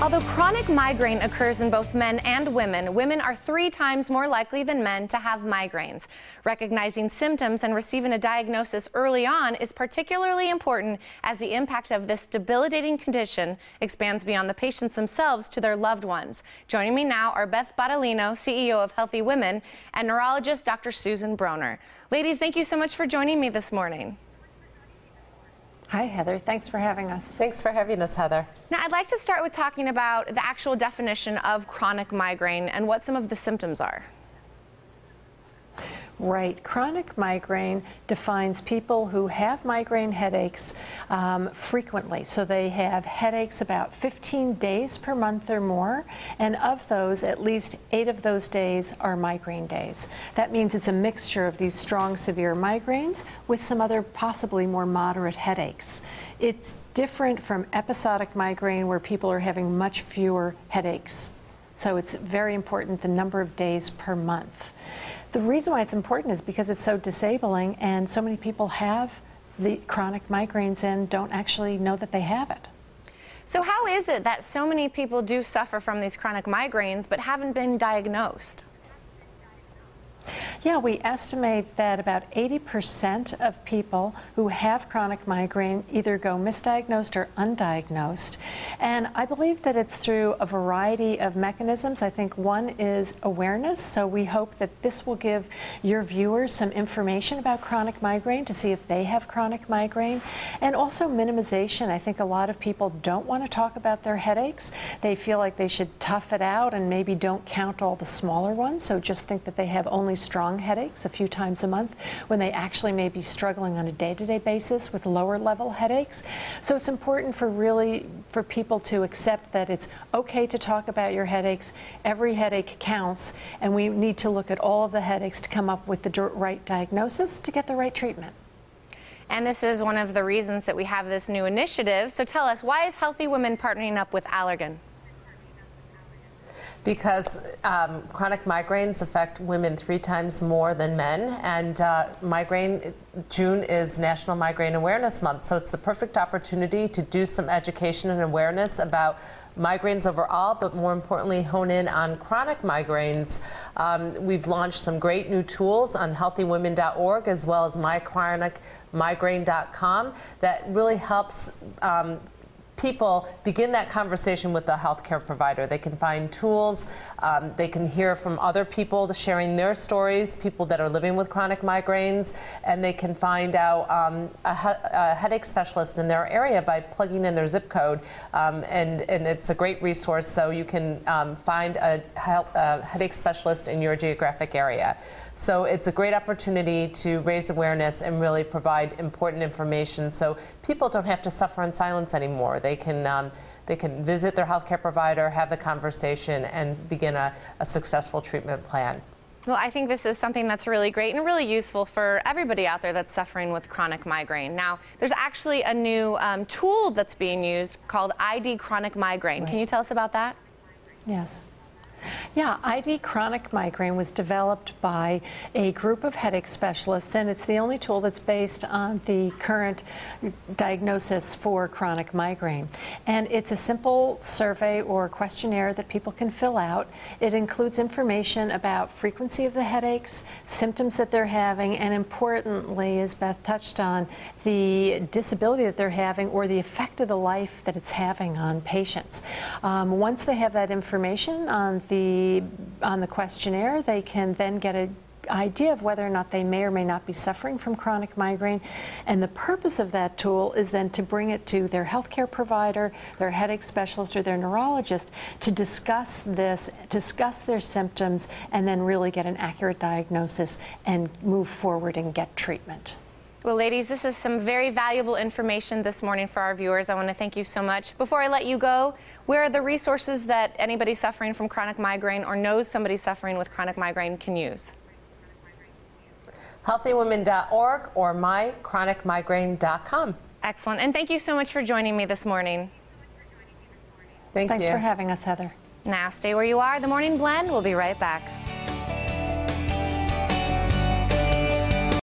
Although chronic migraine occurs in both men and women, women are 3 times more likely than men to have migraines. Recognizing symptoms and receiving a diagnosis early on is particularly important, as the impact of this debilitating condition expands beyond the patients themselves to their loved ones. Joining me now are Beth Battaglino, CEO of HealthyWomen, and neurologist Dr. Susan Broner. Ladies, thank you so much for joining me this morning. Hi, Heather. Thanks for having us. Thanks for having us, Heather. Now, I'd like to start with talking about the actual definition of chronic migraine and what some of the symptoms are. Right. Chronic migraine defines people who have migraine headaches frequently. So they have headaches about 15 days per month or more, and of those, at least 8 of those days are migraine days. That means it's a mixture of these strong, severe migraines with some other possibly more moderate headaches. It's different from episodic migraine, where people are having much fewer headaches. So it's very important, the number of days per month. The reason why it's important is because it's so disabling, and so many people have the chronic migraines and don't actually know that they have it. So how is it that so many people do suffer from these chronic migraines but haven't been diagnosed? Yeah, we estimate that about 80% of people who have chronic migraine either go misdiagnosed or undiagnosed. And I believe that it's through a variety of mechanisms. I think one is awareness. So we hope that this will give your viewers some information about chronic migraine to see if they have chronic migraine. And also minimization. I think a lot of people don't want to talk about their headaches. They feel like they should tough it out and maybe don't count all the smaller ones. So just think that they have only strong headaches a few times a month, when they actually may be struggling on a day-to-day basis with lower level headaches. So it's important for people to accept that it's okay to talk about your headaches. Every headache counts, and we need to look at all of the headaches to come up with the right diagnosis to get the right treatment. And this is one of the reasons that we have this new initiative. So tell us, why is HealthyWomen partnering up with Allergan? Because chronic migraines affect women 3 times more than men, and June is National Migraine Awareness Month, so it's the perfect opportunity to do some education and awareness about migraines overall, but more importantly, hone in on chronic migraines. We've launched some great new tools on HealthyWomen.org as well as mychronicmigraine.com that really helps people begin that conversation with the healthcare provider. They can find tools, they can hear from other people sharing their stories, people that are living with chronic migraines, and they can find out a headache specialist in their area by plugging in their zip code, and it's a great resource, so you can find a headache specialist in your geographic area. So it's a great opportunity to raise awareness and really provide important information so people don't have to suffer in silence anymore. They can visit their healthcare provider, have the conversation, and begin a successful treatment plan. Well, I think this is something that's really great and really useful for everybody out there that's suffering with chronic migraine. Now, there's actually a new tool that's being used called ID Chronic Migraine. Right. Can you tell us about that? Yes. Yeah, ID Chronic Migraine was developed by a group of headache specialists, and it's the only tool that's based on the current diagnosis for chronic migraine. And it's a simple survey or questionnaire that people can fill out. It includes information about frequency of the headaches, symptoms that they're having, and importantly, as Beth touched on, the disability that they're having or the effect of the life that it's having on patients. Once they have that information on the questionnaire, they can then get an idea of whether or not they may or may not be suffering from chronic migraine. And the purpose of that tool is then to bring it to their healthcare provider, their headache specialist, or their neurologist to discuss this, discuss their symptoms, and then really get an accurate diagnosis and move forward and get treatment. Well, ladies, this is some very valuable information this morning for our viewers. I want to thank you so much. Before I let you go, where are the resources that anybody suffering from chronic migraine or knows somebody suffering with chronic migraine can use? HealthyWomen.org or mychronicmigraine.com. Excellent. And thank you so much for joining me this morning. Thanks for having us, Heather. Now stay where you are. The Morning Blend will be right back.